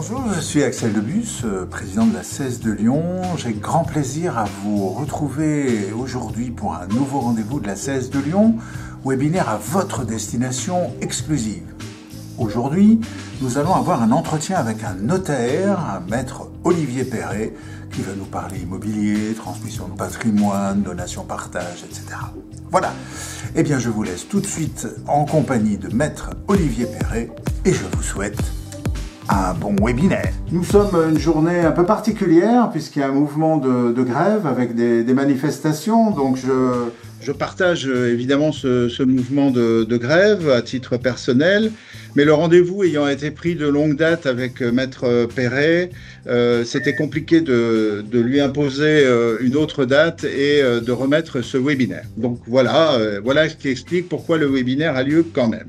Bonjour, je suis Axel Debus, président de la CES de Lyon. J'ai grand plaisir à vous retrouver aujourd'hui pour un nouveau rendez-vous de la CES de Lyon, webinaire à votre destination exclusive. Aujourd'hui, nous allons avoir un entretien avec un notaire, un maître Olivier Perret, qui va nous parler immobilier, transmission de patrimoine, donation partage, etc. Voilà. Eh bien, je vous laisse tout de suite en compagnie de maître Olivier Perret et je vous souhaite un bon webinaire. Nous sommes une journée un peu particulière puisqu'il y a un mouvement de grève avec des manifestations. Donc je partage évidemment ce mouvement de grève à titre personnel. Mais le rendez-vous ayant été pris de longue date avec Maître Perret, c'était compliqué de lui imposer une autre date et de remettre ce webinaire. Donc voilà ce qui explique pourquoi le webinaire a lieu quand même.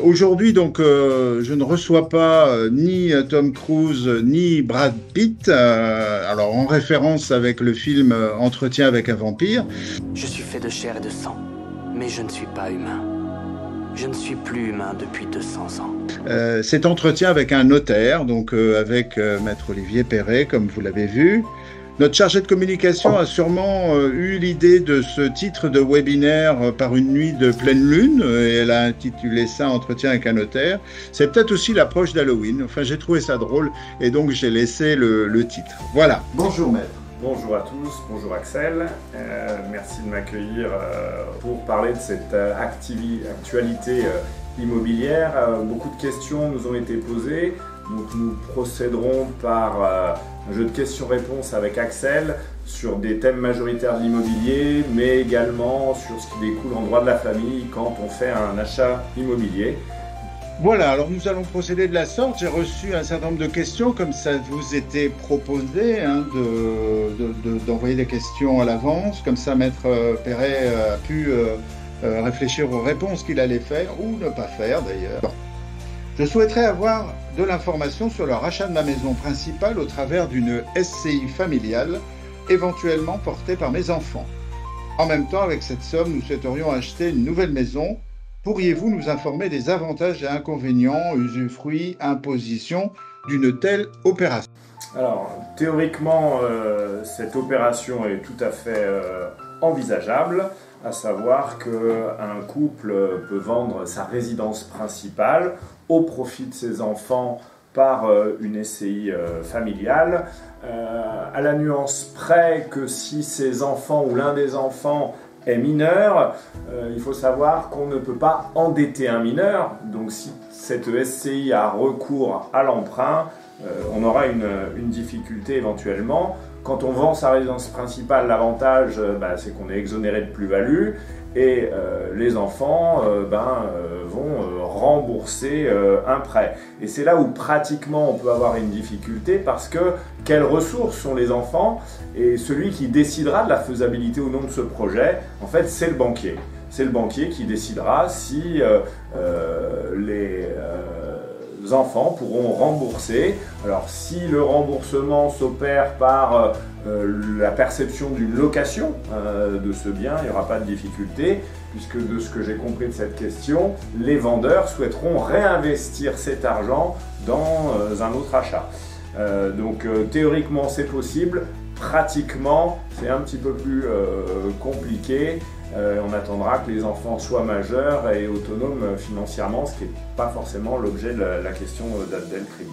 Aujourd'hui, donc, je ne reçois pas ni Tom Cruise ni Brad Pitt, alors en référence avec le film Entretien avec un vampire. Je suis fait de chair et de sang, mais je ne suis pas humain. Je ne suis plus humain depuis 200 ans. Cet entretien avec un notaire, donc avec Maître Olivier Perret, comme vous l'avez vu. Notre chargée de communication a sûrement eu l'idée de ce titre de webinaire par une nuit de pleine lune, et elle a intitulé ça « Entretien avec un notaire ». C'est peut-être aussi l'approche d'Halloween. Enfin, j'ai trouvé ça drôle, et donc j'ai laissé le titre. Voilà. Bonjour, maître. Bonjour à tous, bonjour Axel. Merci de m'accueillir pour parler de cette actualité immobilière. Beaucoup de questions nous ont été posées, donc nous procéderons par un jeu de questions-réponses avec Axel sur des thèmes majoritaires de l'immobilier, mais également sur ce qui découle en droit de la famille quand on fait un achat immobilier. Voilà, alors nous allons procéder de la sorte. J'ai reçu un certain nombre de questions, comme ça vous était proposé, d'envoyer des questions à l'avance. Comme ça, Maître Perret a pu réfléchir aux réponses qu'il allait faire, ou ne pas faire d'ailleurs. Bon. Je souhaiterais avoir de l'information sur le rachat de ma maison principale au travers d'une SCI familiale, éventuellement portée par mes enfants. En même temps, avec cette somme, nous souhaiterions acheter une nouvelle maison. Pourriez-vous nous informer des avantages et inconvénients, usufruits, impositions d'une telle opération? Alors, théoriquement, cette opération est tout à fait envisageable, à savoir qu'un couple peut vendre sa résidence principale au profit de ses enfants par une SCI familiale, à la nuance près que si ses enfants ou l'un des enfants est mineur, il faut savoir qu'on ne peut pas endetter un mineur, donc si cette SCI a recours à l'emprunt, on aura une difficulté éventuellement. Quand on vend sa résidence principale, l'avantage c'est qu'on est exonéré de plus-value et les enfants vont rembourser un prêt. Et c'est là où pratiquement on peut avoir une difficulté parce que quelles ressources sont les enfants? Et celui qui décidera de la faisabilité ou non de ce projet, en fait, c'est le banquier. C'est le banquier qui décidera si les enfants pourront rembourser. Alors si le remboursement s'opère par la perception d'une location de ce bien, il n'y aura pas de difficulté, puisque de ce que j'ai compris de cette question, les vendeurs souhaiteront réinvestir cet argent dans un autre achat. Donc théoriquement c'est possible, pratiquement c'est un petit peu plus compliqué. On attendra que les enfants soient majeurs et autonomes financièrement, ce qui n'est pas forcément l'objet de la question d'Abdel Krimi.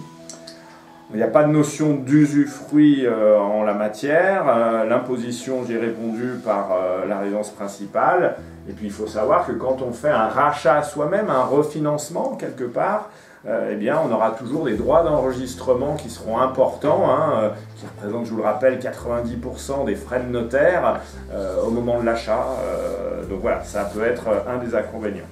Il n'y a pas de notion d'usufruit en la matière. L'imposition, j'ai répondu par la résidence principale. Et puis il faut savoir que quand on fait un rachat à soi-même, un refinancement quelque part, eh bien, on aura toujours des droits d'enregistrement qui seront importants, qui représentent, je vous le rappelle, 90% des frais de notaire au moment de l'achat. Donc voilà, ça peut être un des inconvénients.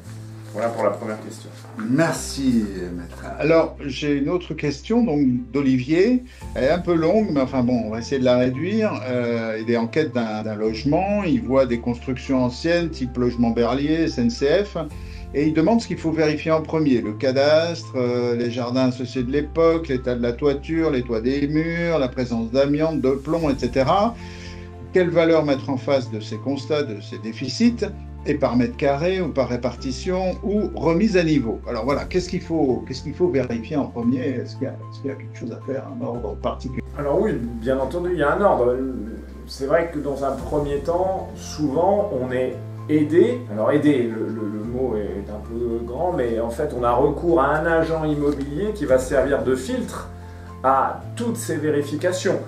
Voilà pour la première question. Merci, maître. Alors, j'ai une autre question d'Olivier. Elle est un peu longue, mais enfin bon, on va essayer de la réduire. Il est en quête d'un logement. Il voit des constructions anciennes, type logement Berlier, SNCF. Et il demande ce qu'il faut vérifier en premier. Le cadastre, les jardins associés de l'époque, l'état de la toiture, les toits des murs, la présence d'amiante, de plomb, etc. Quelle valeur mettre en face de ces constats, de ces déficits? et par mètre carré ou par répartition ou remise à niveau. Alors voilà, qu'est-ce qu'il faut vérifier en premier? Est-ce qu'il y a quelque chose à faire, un ordre particulier? Alors oui, bien entendu, il y a un ordre. C'est vrai que dans un premier temps, souvent, on est aidé. Alors aider, le mot est un peu grand, mais en fait, on a recours à un agent immobilier qui va servir de filtre à toutes ces vérifications.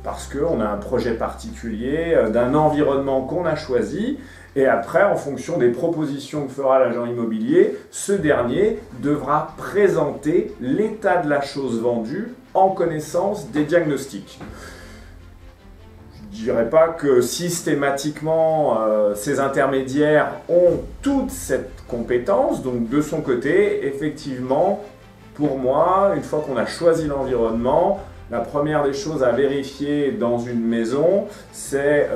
Parce qu'on a un projet particulier, d'un environnement qu'on a choisi, et après, en fonction des propositions que fera l'agent immobilier, ce dernier devra présenter l'état de la chose vendue en connaissance des diagnostics. Je ne dirais pas que systématiquement ces intermédiaires ont toute cette compétence, donc de son côté, effectivement, pour moi, une fois qu'on a choisi l'environnement, la première des choses à vérifier dans une maison, c'est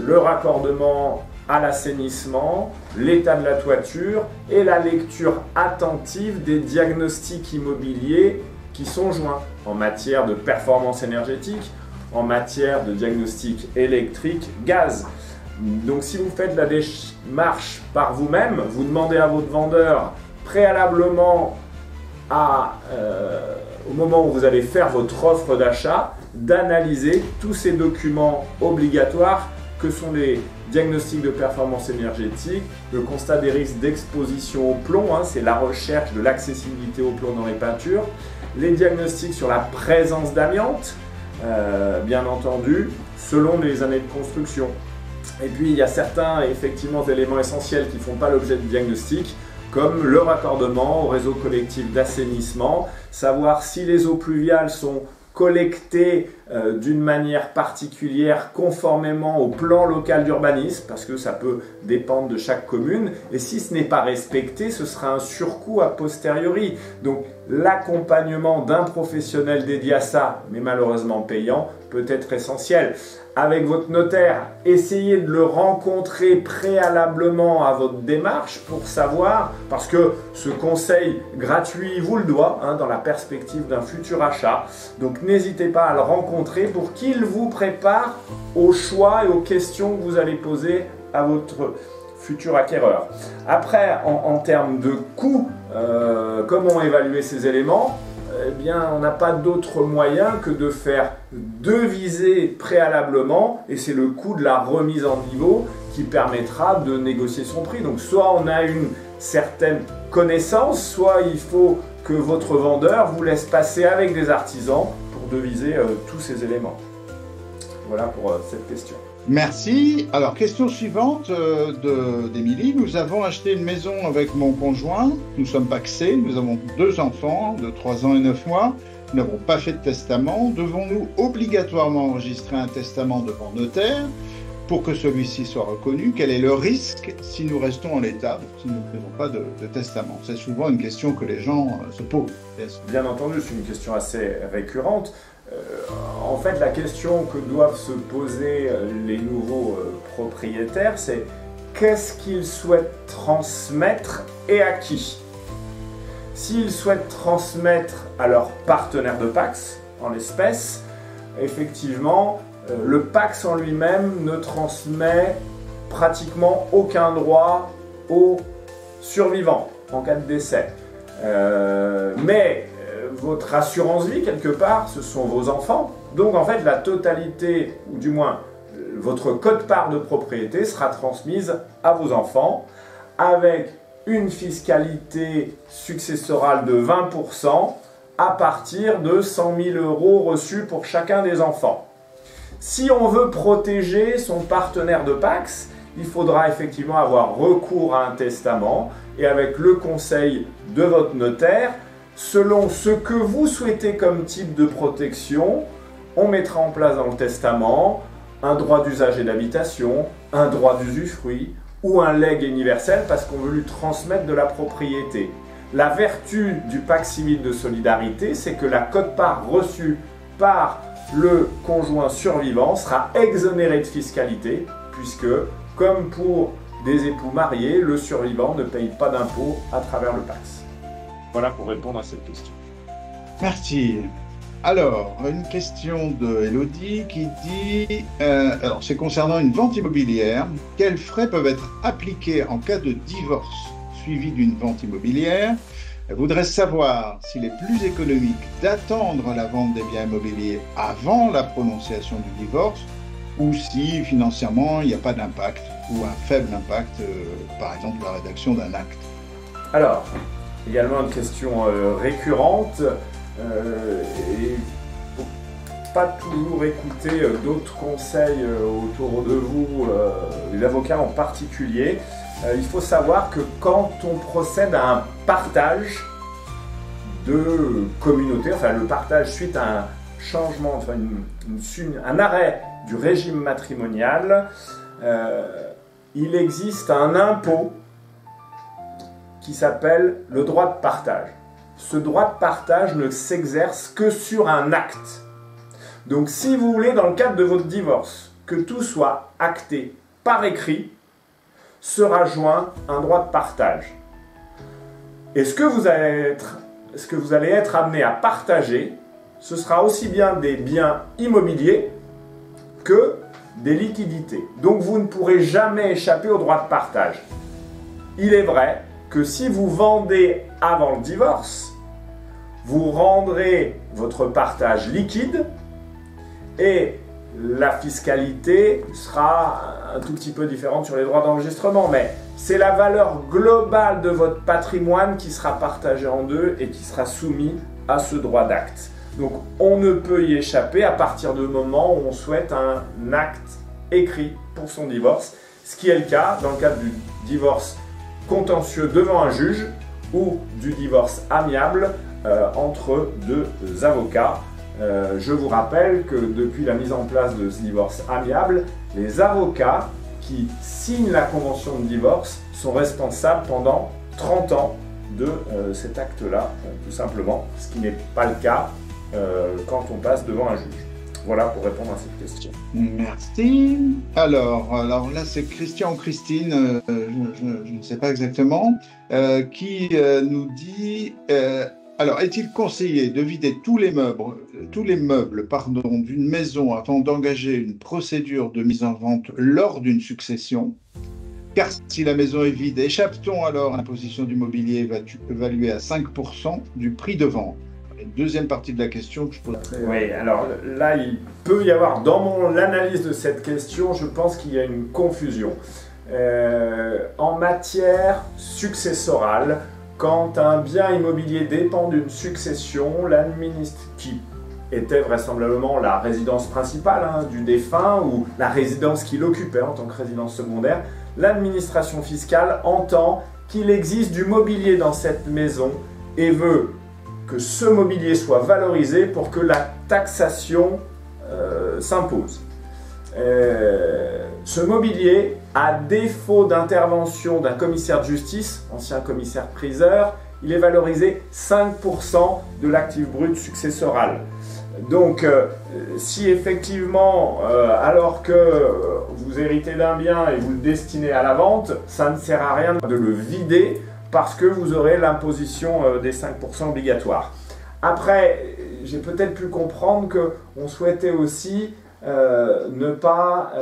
le raccordement à l'assainissement, l'état de la toiture et la lecture attentive des diagnostics immobiliers qui sont joints en matière de performance énergétique, en matière de diagnostic électrique, gaz. Donc si vous faites la démarche par vous-même, vous demandez à votre vendeur préalablement au moment où vous allez faire votre offre d'achat, d'analyser tous ces documents obligatoires que sont les diagnostics de performance énergétique, le constat des risques d'exposition au plomb, c'est la recherche de l'accessibilité au plomb dans les peintures, les diagnostics sur la présence d'amiante, bien entendu, selon les années de construction. Et puis il y a certains effectivement éléments essentiels qui ne font pas l'objet de diagnostic, comme le raccordement au réseau collectif d'assainissement, savoir si les eaux pluviales sont collectées d'une manière particulière conformément au plan local d'urbanisme, parce que ça peut dépendre de chaque commune, et si ce n'est pas respecté, ce sera un surcoût a posteriori. Donc l'accompagnement d'un professionnel dédié à ça, mais malheureusement payant, peut être essentiel. Avec votre notaire, essayez de le rencontrer préalablement à votre démarche pour savoir, parce que ce conseil gratuit vous le doit, dans la perspective d'un futur achat. Donc n'hésitez pas à le rencontrer pour qu'il vous prépare aux choix et aux questions que vous allez poser à votre futur acquéreur. Après, en termes de coûts, comment évaluer ces éléments ? Eh bien, on n'a pas d'autre moyen que de faire deviser préalablement, et c'est le coût de la remise en niveau qui permettra de négocier son prix. Donc soit on a une certaine connaissance, soit il faut que votre vendeur vous laisse passer avec des artisans pour deviser tous ces éléments. Voilà pour cette question. Merci. Alors, question suivante d'Émilie. Nous avons acheté une maison avec mon conjoint. Nous sommes pacsés. Nous avons 2 enfants de 3 ans et 9 mois. Nous n'avons pas fait de testament. Devons-nous obligatoirement enregistrer un testament devant notaire pour que celui-ci soit reconnu? Quel est le risque si nous restons en l'état, si nous ne faisons pas de testament? C'est souvent une question que les gens se posent. Bien entendu, c'est une question assez récurrente. En fait, la question que doivent se poser les nouveaux propriétaires, c'est qu'est-ce qu'ils souhaitent transmettre et à qui? S'ils souhaitent transmettre à leur partenaire de Pacs, en l'espèce, effectivement, le Pacs en lui-même ne transmet pratiquement aucun droit aux survivants en cas de décès. Mais votre assurance vie, quelque part, ce sont vos enfants. Donc, en fait, la totalité, ou du moins, votre quote-part de propriété sera transmise à vos enfants avec une fiscalité successorale de 20% à partir de 100 000 € reçus pour chacun des enfants. Si on veut protéger son partenaire de Pacs, il faudra effectivement avoir recours à un testament et avec le conseil de votre notaire, selon ce que vous souhaitez comme type de protection, on mettra en place dans le testament un droit d'usage et d'habitation, un droit d'usufruit ou un legs universel parce qu'on veut lui transmettre de la propriété. La vertu du pacte civil de solidarité, c'est que la quote-part reçue par le conjoint survivant sera exonérée de fiscalité puisque, comme pour des époux mariés, le survivant ne paye pas d'impôt à travers le PACS. Voilà pour répondre à cette question. Merci. Alors, une question de Elodie qui dit, alors c'est concernant une vente immobilière, quels frais peuvent être appliqués en cas de divorce suivi d'une vente immobilière? Elle voudrait savoir s'il est plus économique d'attendre la vente des biens immobiliers avant la prononciation du divorce ou si financièrement il n'y a pas d'impact ou un faible impact, par exemple la rédaction d'un acte. Alors, également une question récurrente. Et faut pas toujours écouter d'autres conseils autour de vous, les avocats en particulier. Il faut savoir que quand on procède à un partage de communauté, enfin le partage suite à un changement, enfin un arrêt du régime matrimonial, il existe un impôt qui s'appelle le droit de partage. Ce droit de partage ne s'exerce que sur un acte. Donc si vous voulez, dans le cadre de votre divorce, que tout soit acté par écrit, sera joint un droit de partage. Et ce que vous allez être amené à partager, ce sera aussi bien des biens immobiliers que des liquidités. Donc vous ne pourrez jamais échapper au droit de partage. Il est vrai que si vous vendez avant le divorce, vous rendrez votre partage liquide et la fiscalité sera un tout petit peu différente sur les droits d'enregistrement, mais c'est la valeur globale de votre patrimoine qui sera partagée en deux et qui sera soumis à ce droit d'acte. Donc on ne peut y échapper à partir du moment où on souhaite un acte écrit pour son divorce, ce qui est le cas dans le cadre du divorce contentieux devant un juge ou du divorce amiable entre deux avocats. Je vous rappelle que depuis la mise en place de ce divorce amiable, les avocats qui signent la convention de divorce sont responsables pendant 30 ans de cet acte-là, tout simplement, ce qui n'est pas le cas quand on passe devant un juge. Voilà pour répondre à cette question. Merci. Alors là, c'est Christian ou Christine, je ne sais pas exactement, qui nous dit... alors, est-il conseillé de vider tous les meubles d'une maison avant d'engager une procédure de mise en vente lors d'une succession? Car si la maison est vide, échappe-t-on alors à l'imposition du mobilier évaluée à 5% du prix de vente? Deuxième partie de la question que je pose. Oui, alors là, il peut y avoir, dans l'analyse de cette question, je pense qu'il y a une confusion. En matière successorale, quand un bien immobilier dépend d'une succession, qui était vraisemblablement la résidence principale du défunt ou la résidence qu'il occupait en tant que résidence secondaire, l'administration fiscale entend qu'il existe du mobilier dans cette maison et veut que ce mobilier soit valorisé pour que la taxation s'impose. Ce mobilier, à défaut d'intervention d'un commissaire de justice, ancien commissaire-priseur, il est valorisé 5% de l'actif brut successoral. Donc, si effectivement, alors que vous héritez d'un bien et vous le destinez à la vente, ça ne sert à rien de le vider parce que vous aurez l'imposition des 5% obligatoires. Après, j'ai peut-être pu comprendre qu'on souhaitait aussi ne pas...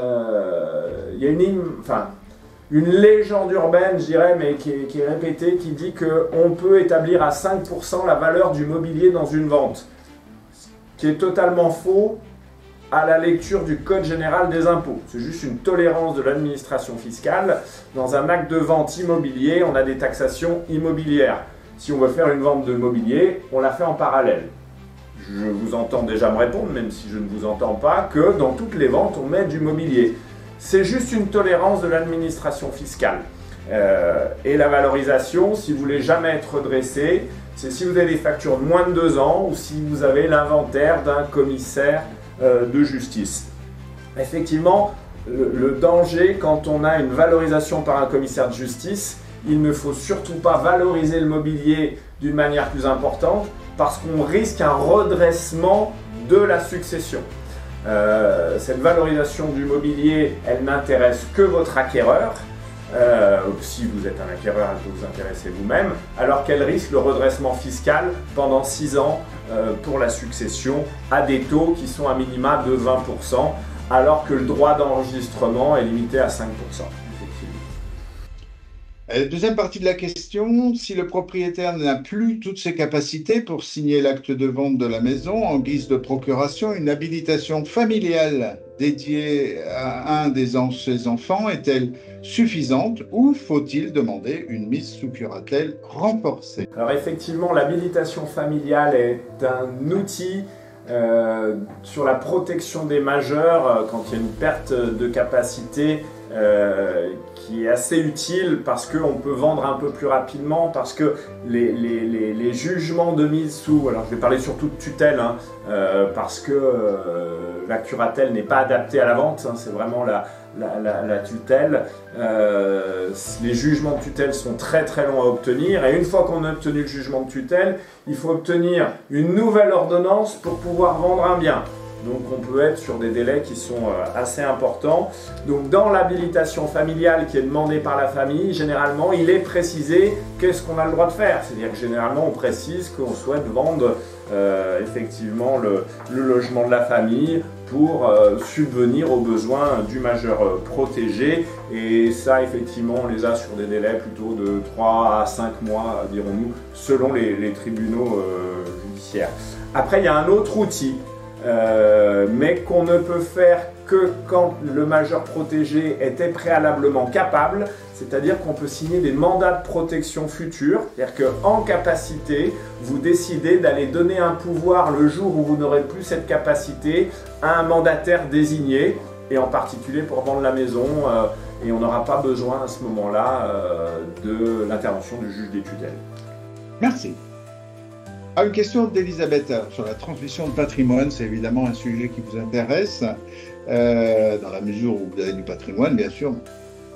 il y a une légende urbaine, je dirais, mais qui est répétée, qui dit qu'on peut établir à 5% la valeur du mobilier dans une vente. Ce qui est totalement faux à la lecture du Code général des impôts. C'est juste une tolérance de l'administration fiscale. Dans un acte de vente immobilier, on a des taxations immobilières. Si on veut faire une vente de mobilier, on la fait en parallèle. Je vous entends déjà me répondre, même si je ne vous entends pas, que dans toutes les ventes, on met du mobilier. C'est juste une tolérance de l'administration fiscale. Et la valorisation, si vous voulez jamais être redressé, c'est si vous avez des factures de moins de 2 ans ou si vous avez l'inventaire d'un commissaire de justice. Effectivement, le danger quand on a une valorisation par un commissaire de justice, il ne faut surtout pas valoriser le mobilier d'une manière plus importante parce qu'on risque un redressement de la succession. Cette valorisation du mobilier, elle n'intéresse que votre acquéreur si vous êtes un acquéreur, elle peut vous intéresser vous-même, alors qu'elle risque le redressement fiscal pendant 6 ans pour la succession à des taux qui sont à minima de 20%, alors que le droit d'enregistrement est limité à 5%. Deuxième partie de la question, si le propriétaire n'a plus toutes ses capacités pour signer l'acte de vente de la maison, en guise de procuration, une habilitation familiale dédiée à un de ses enfants est-elle suffisante ou faut-il demander une mise sous curatelle renforcée? Alors effectivement, l'habilitation familiale est un outil sur la protection des majeurs quand il y a une perte de capacité qui est assez utile parce qu'on peut vendre un peu plus rapidement, parce que les jugements de mise sous, alors je vais parler surtout de tutelle, hein, parce que la curatelle n'est pas adaptée à la vente, hein, c'est vraiment la tutelle. Les jugements de tutelle sont très très longs à obtenir, et une fois qu'on a obtenu le jugement de tutelle, il faut obtenir une nouvelle ordonnance pour pouvoir vendre un bien. Donc on peut être sur des délais qui sont assez importants. Donc dans l'habilitation familiale qui est demandée par la famille, généralement il est précisé qu'est-ce qu'on a le droit de faire. C'est-à-dire que généralement on précise qu'on souhaite vendre effectivement le logement de la famille pour subvenir aux besoins du majeur protégé. Et ça effectivement on les a sur des délais plutôt de 3 à 5 mois dirons-nous, selon les tribunaux judiciaires. Après il y a un autre outil mais qu'on ne peut faire que quand le majeur protégé était préalablement capable, c'est-à-dire qu'on peut signer des mandats de protection futurs, c'est-à-dire qu'en capacité, vous décidez d'aller donner un pouvoir le jour où vous n'aurez plus cette capacité à un mandataire désigné, et en particulier pour vendre la maison, et on n'aura pas besoin à ce moment-là de l'intervention du juge des tutelles. Merci. Une question d'Elisabeth sur la transmission de patrimoine, c'est évidemment un sujet qui vous intéresse, dans la mesure où vous avez du patrimoine, bien sûr,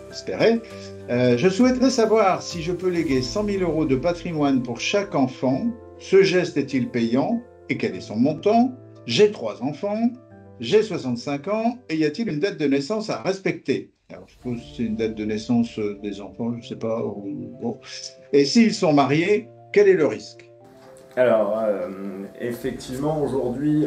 espérez. Je souhaiterais savoir si je peux léguer 100 000 € de patrimoine pour chaque enfant. Ce geste est-il payant et quel est son montant? J'ai 3 enfants, j'ai 65 ans et y a-t-il une date de naissance à respecter? Alors, je suppose que c'est une date de naissance des enfants, je ne sais pas. Bon. Et s'ils sont mariés, quel est le risque? Alors, effectivement, aujourd'hui,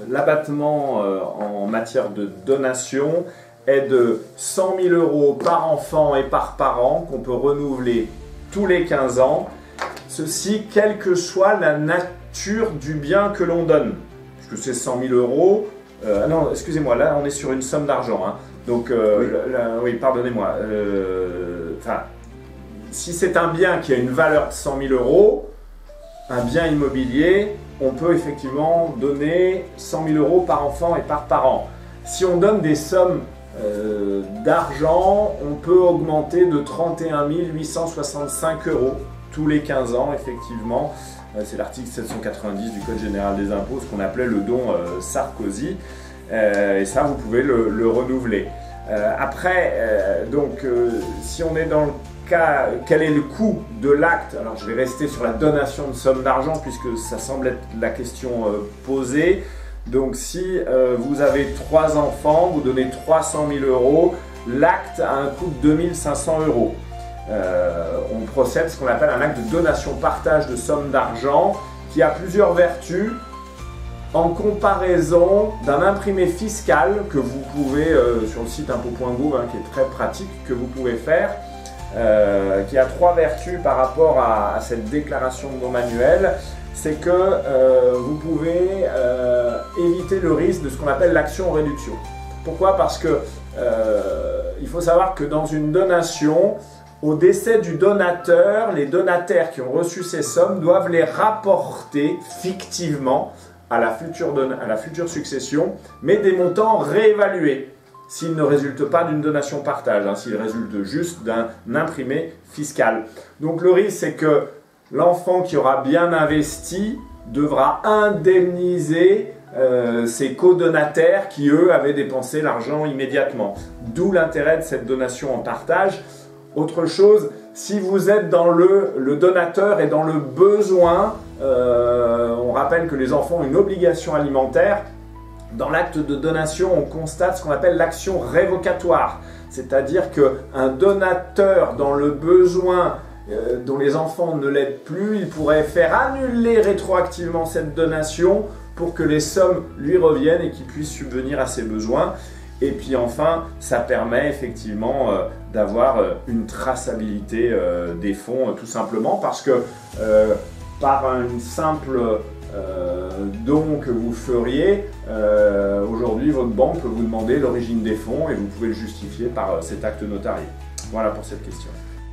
l'abattement en matière de donation est de 100 000 € par enfant et par parent qu'on peut renouveler tous les 15 ans. Ceci, quelle que soit la nature du bien que l'on donne. Puisque c'est 100 000 €. Non, excusez-moi, là on est sur une somme d'argent. Hein. Donc, oui, pardonnez-moi. Enfin, si c'est un bien qui a une valeur de 100 000 €, un bien immobilier, on peut effectivement donner 100 000 € par enfant et par parent. Si on donne des sommes d'argent, on peut augmenter de 31 865 € tous les 15 ans, effectivement. C'est l'article 790 du Code général des impôts, ce qu'on appelait le don Sarkozy. Et ça, vous pouvez le renouveler. Après, si on est dans le cas, quel est le coût de l'acte? Alors je vais rester sur la donation de somme d'argent puisque ça semble être la question posée. Donc si vous avez 3 enfants, vous donnez 300 000 €, l'acte a un coût de 2 500 €. On procède à ce qu'on appelle un acte de donation-partage de somme d'argent qui a plusieurs vertus en comparaison d'un imprimé fiscal que vous pouvez, sur le site impôt.gouv, hein, qui est très pratique, que vous pouvez faire, qui a 3 vertus par rapport à cette déclaration de don manuel. C'est que vous pouvez éviter le risque de ce qu'on appelle l'action en réduction. Pourquoi? Parce que il faut savoir que dans une donation, au décès du donateur, les donataires qui ont reçu ces sommes doivent les rapporter fictivement à la future succession, mais des montants réévalués, s'ils ne résultent pas d'une donation-partage, hein, s'ils résultent juste d'un imprimé fiscal. Donc le risque, c'est que l'enfant qui aura bien investi devra indemniser ses co-donataires qui, eux, avaient dépensé l'argent immédiatement. D'où l'intérêt de cette donation en partage. Autre chose, si vous êtes dans le donateur est dans le besoin, on rappelle que les enfants ont une obligation alimentaire. Dans l'acte de donation, on constate ce qu'on appelle l'action révocatoire. c'est-à-dire qu'un donateur dans le besoin dont les enfants ne l'aident plus, il pourrait faire annuler rétroactivement cette donation pour que les sommes lui reviennent et qu'il puisse subvenir à ses besoins. Et puis enfin, ça permet effectivement d'avoir une traçabilité des fonds, tout simplement parce que par une simple don que vous feriez, aujourd'hui votre banque peut vous demander l'origine des fonds et vous pouvez le justifier par cet acte notarié. Voilà pour cette question.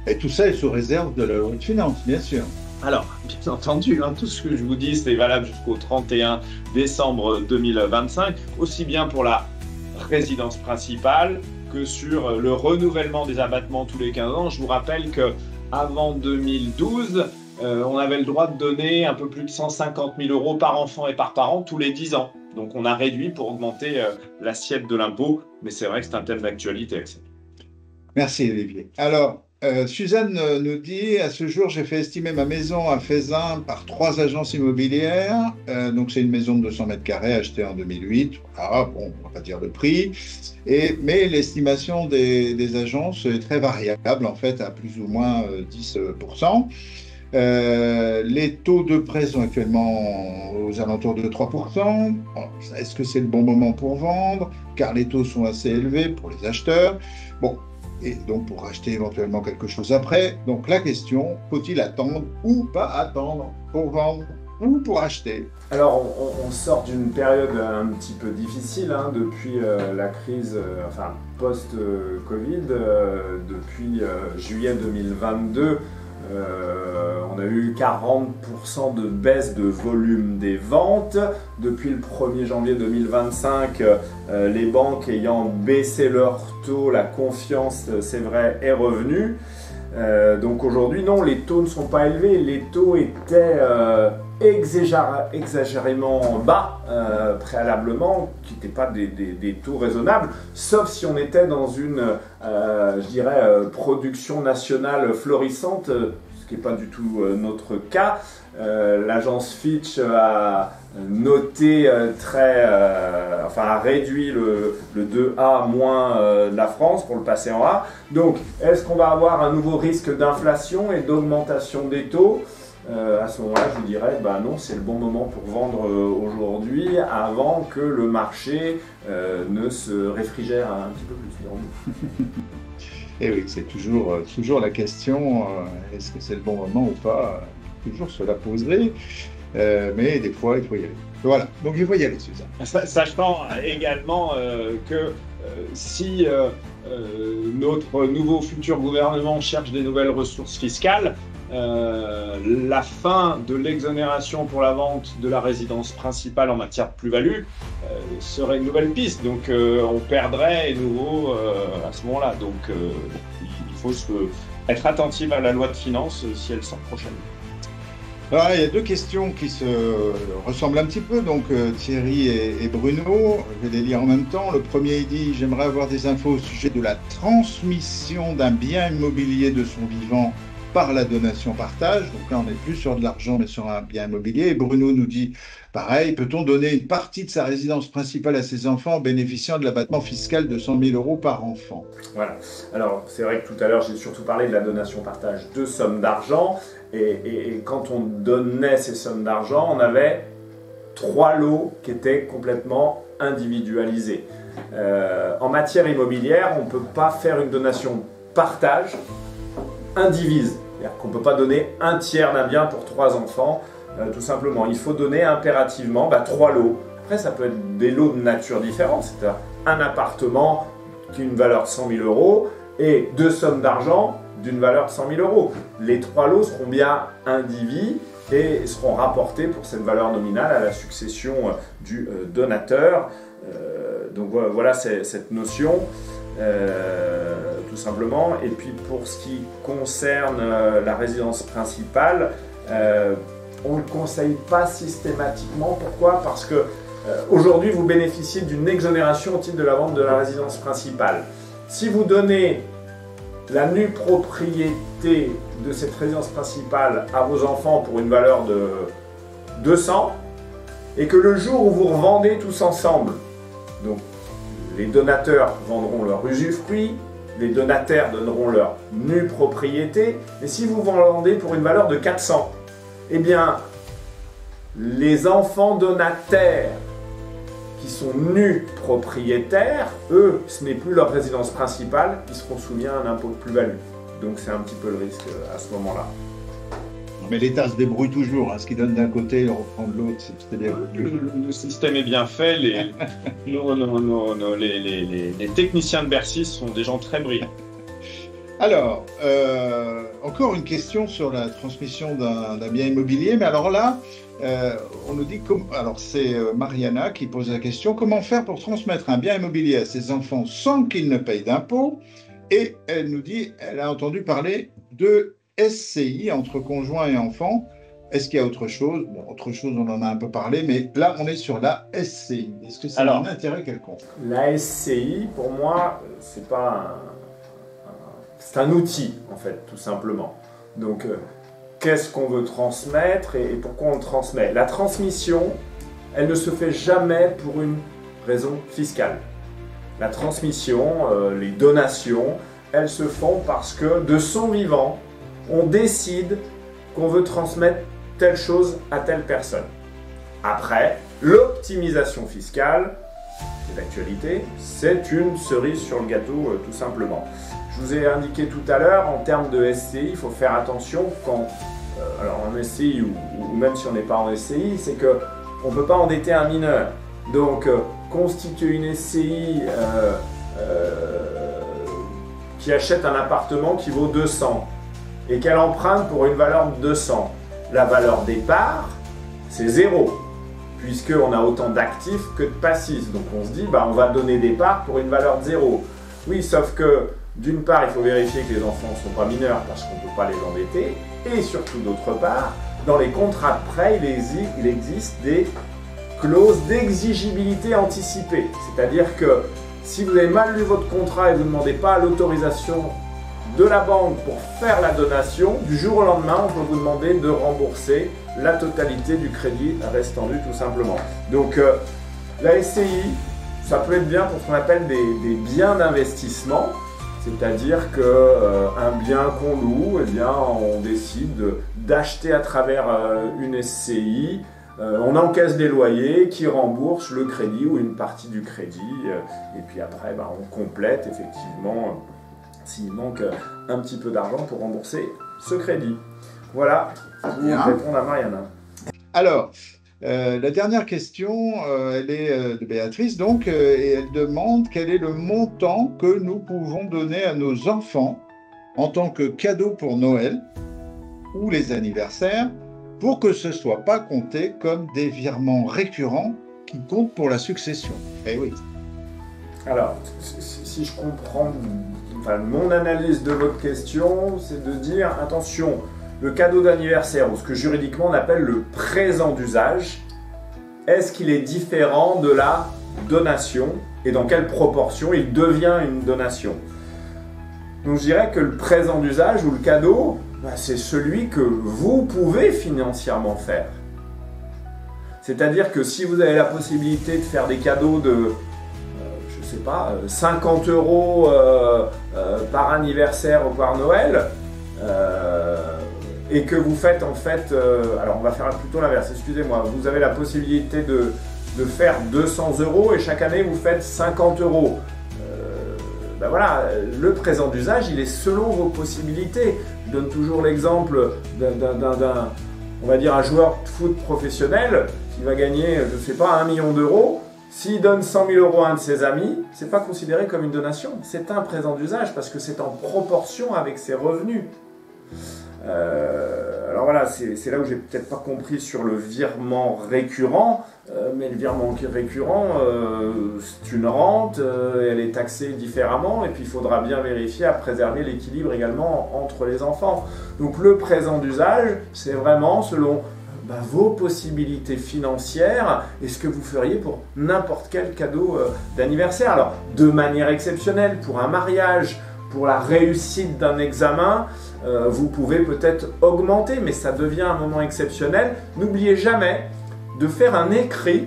Et tout ça est sous réserve de la loi de finances, bien sûr. Alors, bien entendu, tout ce que je vous dis, c'est valable jusqu'au 31 décembre 2025, aussi bien pour la résidence principale que sur le renouvellement des abattements tous les 15 ans. Je vous rappelle qu'avant 2012, on avait le droit de donner un peu plus de 150 000 € par enfant et par parent tous les 10 ans. Donc on a réduit pour augmenter l'assiette de l'impôt, mais c'est vrai que c'est un thème d'actualité, Axel. Merci Olivier. Alors, Suzanne nous dit, à ce jour, j'ai fait estimer ma maison à Faisin par 3 agences immobilières. Donc, c'est une maison de 200 mètres carrés achetée en 2008. Ah, bon, on va pas dire le prix. Mais l'estimation des agences est très variable, en fait, à plus ou moins 10%. Les taux de prêt sont actuellement aux alentours de 3%. Bon, est-ce que c'est le bon moment pour vendre? Car les taux sont assez élevés pour les acheteurs. Bon. Et donc pour acheter éventuellement quelque chose après. Donc la question, faut-il attendre ou pas attendre pour vendre ou pour acheter? Alors on sort d'une période un petit peu difficile depuis la crise, post-Covid, depuis juillet 2022. On a eu 40% de baisse de volume des ventes. Depuis le 1er janvier 2025, les banques ayant baissé leur taux, la confiance, c'est vrai, est revenue. Donc aujourd'hui, non, les taux ne sont pas élevés. Les taux étaient exagérément bas préalablement, qui n'étaient pas des taux raisonnables, sauf si on était dans une, production nationale florissante, ce qui n'est pas du tout notre cas. L'agence Fitch a noté a réduit le 2A moins de la France pour le passer en A. Donc, est-ce qu'on va avoir un nouveau risque d'inflation et d'augmentation des taux ? À ce moment-là, je vous dirais, non, c'est le bon moment pour vendre aujourd'hui, avant que le marché ne se réfrigère un petit peu plus, dirons-nous. Et oui, c'est toujours la question, est-ce que c'est le bon moment ou pas? Toujours se la poserait, mais des fois, il faut y aller. Voilà, donc il faut y aller, Suzanne. Sachant également que si notre nouveau futur gouvernement cherche des nouvelles ressources fiscales, la fin de l'exonération pour la vente de la résidence principale en matière de plus-value serait une nouvelle piste. Donc on perdrait à nouveau à ce moment-là. Donc il faut être attentif à la loi de finances si elle sort prochainement. Alors, il y a 2 questions qui se ressemblent un petit peu, donc Thierry et Bruno, je vais les lire en même temps. Le premier, il dit « J'aimerais avoir des infos au sujet de la transmission d'un bien immobilier de son vivant par la donation-partage ». Donc là, on n'est plus sur de l'argent, mais sur un bien immobilier. Et Bruno nous dit « Pareil, peut-on donner une partie de sa résidence principale à ses enfants en bénéficiant de l'abattement fiscal de 100 000 € par enfant ?» Voilà. Alors, c'est vrai que tout à l'heure, j'ai surtout parlé de la donation-partage de sommes d'argent. Et quand on donnait ces sommes d'argent, on avait 3 lots qui étaient complètement individualisés. En matière immobilière, on ne peut pas faire une donation partage indivise. C'est-à-dire qu'on ne peut pas donner un tiers d'un bien pour 3 enfants, tout simplement. Il faut donner impérativement 3 lots. Après, ça peut être des lots de nature différente, c'est-à-dire un appartement qui a une valeur de 100 000 € et 2 sommes d'argent d'une valeur de 100 000 €. Les 3 lots seront bien indivis et seront rapportés pour cette valeur nominale à la succession du donateur. Donc voilà cette notion, tout simplement. Et puis pour ce qui concerne la résidence principale, on ne le conseille pas systématiquement. Pourquoi? Parce que aujourd'hui vous bénéficiez d'une exonération au titre de la vente de la résidence principale. Si vous donnez la nue propriété de cette résidence principale à vos enfants pour une valeur de 200 et que le jour où vous revendez tous ensemble, donc les donateurs vendront leur usufruit, les donataires donneront leur nue propriété, mais si vous vendez pour une valeur de 400, eh bien, les enfants donataires qui sont nus propriétaires, eux, ce n'est plus leur résidence principale, ils seront soumis à un impôt de plus-value. Donc c'est un petit peu le risque à ce moment-là. Mais l'État se débrouille toujours, hein. Ce qu'il donne d'un côté, il reprend de l'autre. Le système est bien fait, les techniciens de Bercy sont des gens très brillants. Alors, encore une question sur la transmission d'un bien immobilier, mais alors là, on nous dit, alors c'est Mariana qui pose la question, comment faire pour transmettre un bien immobilier à ses enfants sans qu'ils ne payent d'impôts? Et elle nous dit, elle a entendu parler de SCI entre conjoints et enfants. Est-ce qu'il y a autre chose? Bon, autre chose, on en a un peu parlé, mais là, on est sur la SCI. Est-ce que c'est un intérêt quelconque? La SCI, pour moi, c'est pas c'est un outil, en fait, tout simplement. Donc, qu'est-ce qu'on veut transmettre et pourquoi on le transmet? La transmission, elle ne se fait jamais pour une raison fiscale. La transmission, les donations, elles se font parce que, de son vivant, on décide qu'on veut transmettre telle chose à telle personne. Après, l'optimisation fiscale, c'est d'actualité, c'est une cerise sur le gâteau, tout simplement. Je vous ai indiqué tout à l'heure, en termes de SCI, il faut faire attention quand, alors en SCI ou même si on n'est pas en SCI, c'est qu'on ne peut pas endetter un mineur. Donc, constituer une SCI qui achète un appartement qui vaut 200 et qu'elle emprunte pour une valeur de 200, la valeur départ, c'est 0, puisqu'on a autant d'actifs que de passifs. Donc on se dit, bah, on va donner des parts pour une valeur de 0. Oui, sauf que d'une part, il faut vérifier que les enfants ne sont pas mineurs parce qu'on ne peut pas les endetter, et surtout d'autre part, dans les contrats de prêt, il existe des clauses d'exigibilité anticipée. C'est-à-dire que si vous avez mal lu votre contrat et vous ne demandez pas l'autorisation de la banque pour faire la donation, du jour au lendemain, on peut vous demander de rembourser la totalité du crédit restant dû, tout simplement. Donc, la SCI, ça peut être bien pour ce qu'on appelle des biens d'investissement, c'est-à-dire qu'un bien qu'on loue, eh bien, on décide d'acheter à travers une SCI, on encaisse des loyers qui remboursent le crédit ou une partie du crédit, et puis après, ben, on complète effectivement s'il manque un petit peu d'argent pour rembourser ce crédit. Voilà, pour répondre à Mariana. Alors, la dernière question, elle est de Béatrice, donc, et elle demande quel est le montant que nous pouvons donner à nos enfants en tant que cadeau pour Noël ou les anniversaires, pour que ce ne soit pas compté comme des virements récurrents qui comptent pour la succession. Eh oui. Alors, si je comprends, enfin, mon analyse de votre question, c'est de dire, attention, le cadeau d'anniversaire, ou ce que juridiquement on appelle le présent d'usage, est-ce qu'il est différent de la donation et dans quelle proportion il devient une donation? Donc je dirais que le présent d'usage ou le cadeau, c'est celui que vous pouvez financièrement faire. C'est-à-dire que si vous avez la possibilité de faire des cadeaux de, je sais pas, 50 € par anniversaire ou par Noël, et que vous faites en fait, alors on va faire plutôt l'inverse, excusez-moi, vous avez la possibilité de faire 200 € et chaque année vous faites 50 €. Ben voilà, le présent d'usage, il est selon vos possibilités. Je donne toujours l'exemple d'un, on va dire, un joueur de foot professionnel qui va gagner, je ne sais pas, 1 million d'euros. S'il donne 100 000 € à un de ses amis, ce n'est pas considéré comme une donation. C'est un présent d'usage parce que c'est en proportion avec ses revenus. Alors voilà, c'est là où j'ai peut-être pas compris sur le virement récurrent, mais le virement récurrent, c'est une rente, elle est taxée différemment, et puis il faudra bien vérifier à préserver l'équilibre également entre les enfants. Donc le présent d'usage, c'est vraiment selon vos possibilités financières et ce que vous feriez pour n'importe quel cadeau d'anniversaire. Alors, de manière exceptionnelle, pour un mariage, pour la réussite d'un examen, vous pouvez peut-être augmenter, mais ça devient un moment exceptionnel. N'oubliez jamais de faire un écrit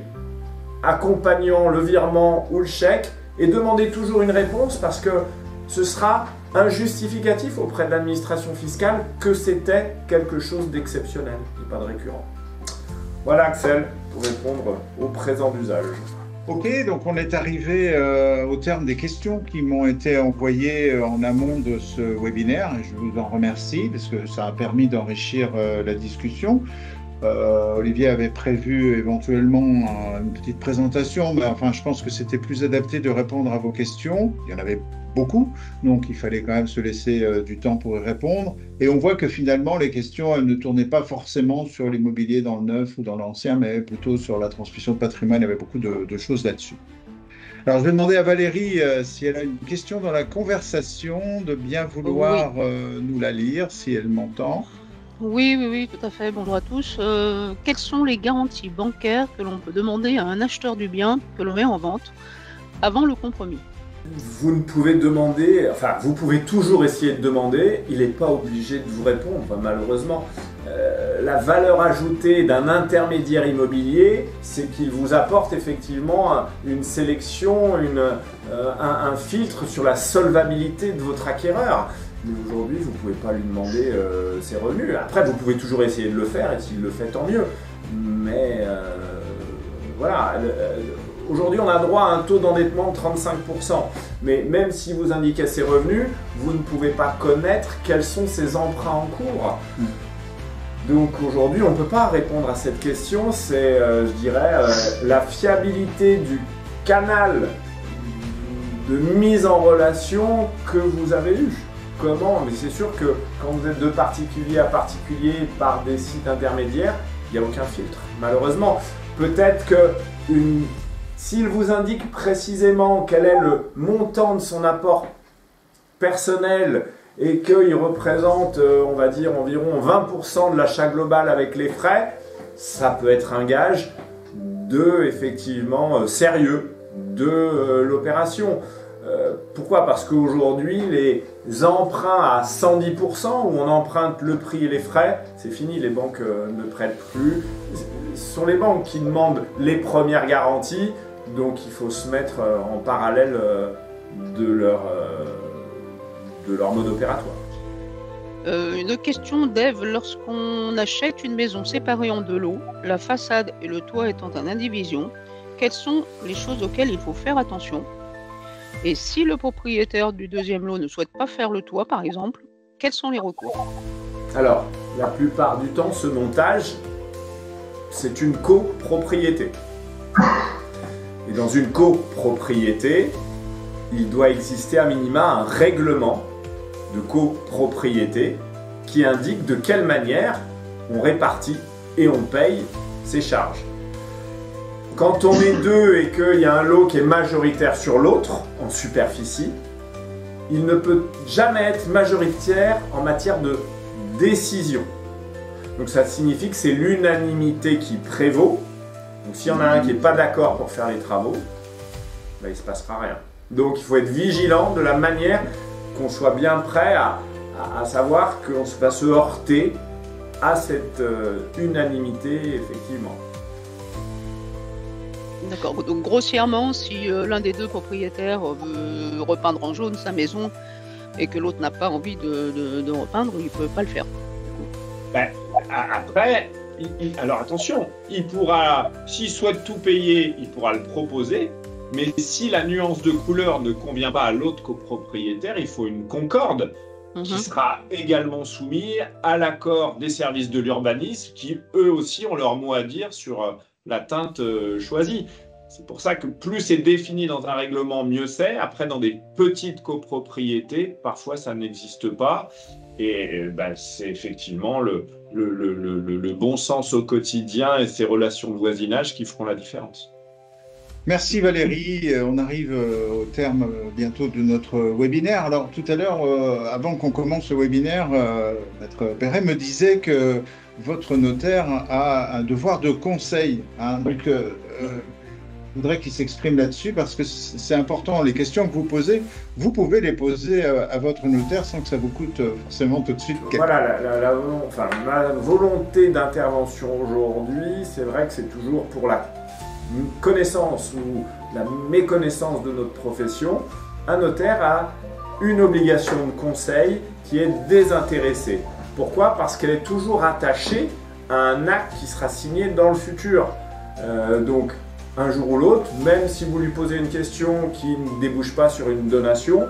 accompagnant le virement ou le chèque et demandez toujours une réponse parce que ce sera un justificatif auprès de l'administration fiscale que c'était quelque chose d'exceptionnel et pas de récurrent. Voilà Axel, pour répondre au présent d'usage. Ok, donc on est arrivé au terme des questions qui m'ont été envoyées en amont de ce webinaire. Et je vous en remercie parce que ça a permis d'enrichir la discussion. Olivier avait prévu éventuellement une petite présentation, mais enfin, je pense que c'était plus adapté de répondre à vos questions. Il y en avait beaucoup, donc il fallait quand même se laisser du temps pour y répondre. Et on voit que finalement, les questions, elles ne tournaient pas forcément sur l'immobilier dans le neuf ou dans l'ancien, mais plutôt sur la transmission de patrimoine. Il y avait beaucoup de choses là-dessus. Alors, je vais demander à Valérie si elle a une question dans la conversation, de bien vouloir nous la lire, si elle m'entend. Oui, tout à fait. Bonjour à tous. Quelles sont les garanties bancaires que l'on peut demander à un acheteur du bien que l'on met en vente avant le compromis? Vous ne pouvez demander, enfin vous pouvez toujours essayer de demander, il n'est pas obligé de vous répondre malheureusement. La valeur ajoutée d'un intermédiaire immobilier, c'est qu'il vous apporte effectivement une sélection, un filtre sur la solvabilité de votre acquéreur. Mais aujourd'hui, vous ne pouvez pas lui demander ses revenus. Après, vous pouvez toujours essayer de le faire, et s'il le fait, tant mieux. Mais voilà, aujourd'hui, on a droit à un taux d'endettement de 35%. Mais même si vous indiquez ses revenus, vous ne pouvez pas connaître quels sont ses emprunts en cours. Donc aujourd'hui, on ne peut pas répondre à cette question. C'est, je dirais, la fiabilité du canal de mise en relation que vous avez eu. Comment? Mais c'est sûr que quand vous êtes de particulier à particulier par des sites intermédiaires, il n'y a aucun filtre, malheureusement. Peut-être que s'il vous indique précisément quel est le montant de son apport personnel et qu'il représente, on va dire, environ 20% de l'achat global avec les frais, ça peut être un gage de, effectivement, sérieux de l'opération. Pourquoi? Parce qu'aujourd'hui, les emprunts à 110%, où on emprunte le prix et les frais, c'est fini, les banques ne prêtent plus. Ce sont les banques qui demandent les premières garanties, donc il faut se mettre en parallèle de leur mode opératoire. Une question d'Ève. Lorsqu'on achète une maison séparée en deux lots, la façade et le toit étant en indivision, quelles sont les choses auxquelles il faut faire attention? Et si le propriétaire du deuxième lot ne souhaite pas faire le toit, par exemple, quels sont les recours? Alors, la plupart du temps, ce montage, c'est une copropriété. Et dans une copropriété, il doit exister à minima un règlement de copropriété qui indique de quelle manière on répartit et on paye ses charges. Quand on est deux et qu'il y a un lot qui est majoritaire sur l'autre, en superficie, il ne peut jamais être majoritaire en matière de décision. Donc ça signifie que c'est l'unanimité qui prévaut. Donc s'il y en a un qui n'est pas d'accord pour faire les travaux, ben, il ne se passera rien. Donc il faut être vigilant de la manière qu'on soit bien prêt à savoir qu'on va se heurter à cette unanimité, effectivement. D'accord, donc grossièrement, si l'un des deux propriétaires veut repeindre en jaune sa maison et que l'autre n'a pas envie de repeindre, il ne peut pas le faire. Ben, après, alors attention, il pourra, s'il souhaite tout payer, il pourra le proposer, mais si la nuance de couleur ne convient pas à l'autre copropriétaire, il faut une concorde qui sera également soumise à l'accord des services de l'urbanisme qui, eux aussi, ont leur mot à dire sur la teinte choisie. C'est pour ça que plus c'est défini dans un règlement, mieux c'est. Après, dans des petites copropriétés, parfois ça n'existe pas. Et ben, c'est effectivement le bon sens au quotidien et ces relations de voisinage qui feront la différence. Merci Valérie, on arrive au terme bientôt de notre webinaire. Alors tout à l'heure, avant qu'on commence le webinaire, Maître Perret me disait que votre notaire a un devoir de conseil. Hein, donc, je voudrais qu'il s'exprime là-dessus parce que c'est important. Les questions que vous posez, vous pouvez les poser à votre notaire sans que ça vous coûte forcément tout de suite. Voilà, ma volonté d'intervention aujourd'hui, c'est vrai que c'est toujours pour la connaissance ou la méconnaissance de notre profession. Un notaire a une obligation de conseil qui est désintéressée. Pourquoi? Parce qu'elle est toujours attachée à un acte qui sera signé dans le futur. Donc, un jour ou l'autre, même si vous lui posez une question qui ne débouche pas sur une donation,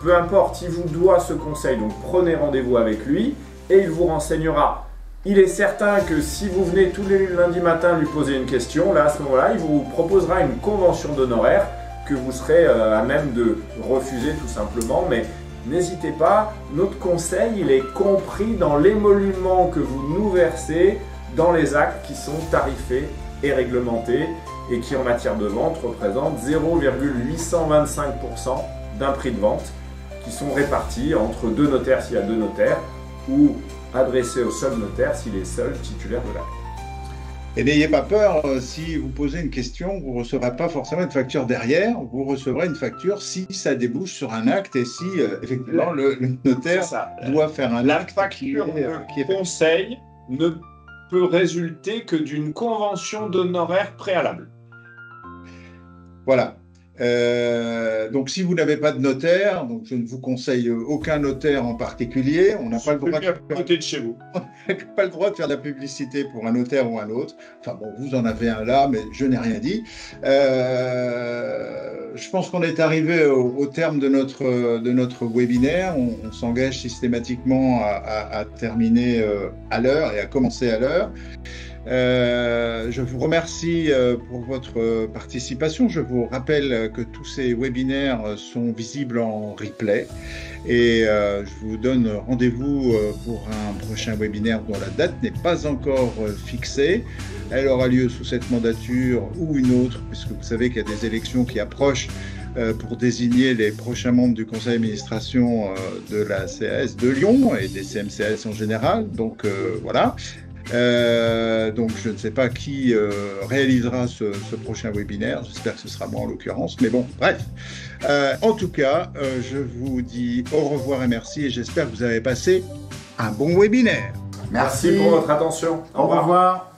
peu importe, il vous doit ce conseil. Donc, prenez rendez-vous avec lui et il vous renseignera. Il est certain que si vous venez tous les lundis matins lui poser une question, là, à ce moment-là, il vous proposera une convention d'honoraires que vous serez à même de refuser tout simplement. Mais n'hésitez pas, notre conseil, il est compris dans l'émolument que vous nous versez dans les actes qui sont tarifés et réglementés et qui, en matière de vente, représentent 0,825% d'un prix de vente qui sont répartis entre deux notaires s'il y a deux notaires ou adressés au seul notaire s'il est seul titulaire de l'acte. Et n'ayez pas peur, si vous posez une question, vous ne recevrez pas forcément une facture derrière, vous recevrez une facture si ça débouche sur un acte et si effectivement le notaire doit faire un acte. La facture de conseil ne peut résulter que d'une convention d'honoraires préalable. Voilà. Donc, si vous n'avez pas de notaire, donc je ne vous conseille aucun notaire en particulier. On n'a pas le droit de chez vous. On n'a pas le droit de faire de la publicité pour un notaire ou un autre. Enfin bon, vous en avez un là, mais je n'ai rien dit. Je pense qu'on est arrivé au terme de notre webinaire. On s'engage systématiquement à terminer à l'heure et à commencer à l'heure. Je vous remercie pour votre participation. Je vous rappelle que tous ces webinaires sont visibles en replay et je vous donne rendez-vous pour un prochain webinaire dont la date n'est pas encore fixée. Elle aura lieu sous cette mandature ou une autre, puisque vous savez qu'il y a des élections qui approchent pour désigner les prochains membres du conseil d'administration de la CAS de Lyon et des CMCAS en général. Donc voilà. Donc je ne sais pas qui réalisera ce prochain webinaire, j'espère que ce sera moi en l'occurrence, mais bon, bref. En tout cas, je vous dis au revoir et merci, et j'espère que vous avez passé un bon webinaire. Merci pour votre attention. Au revoir.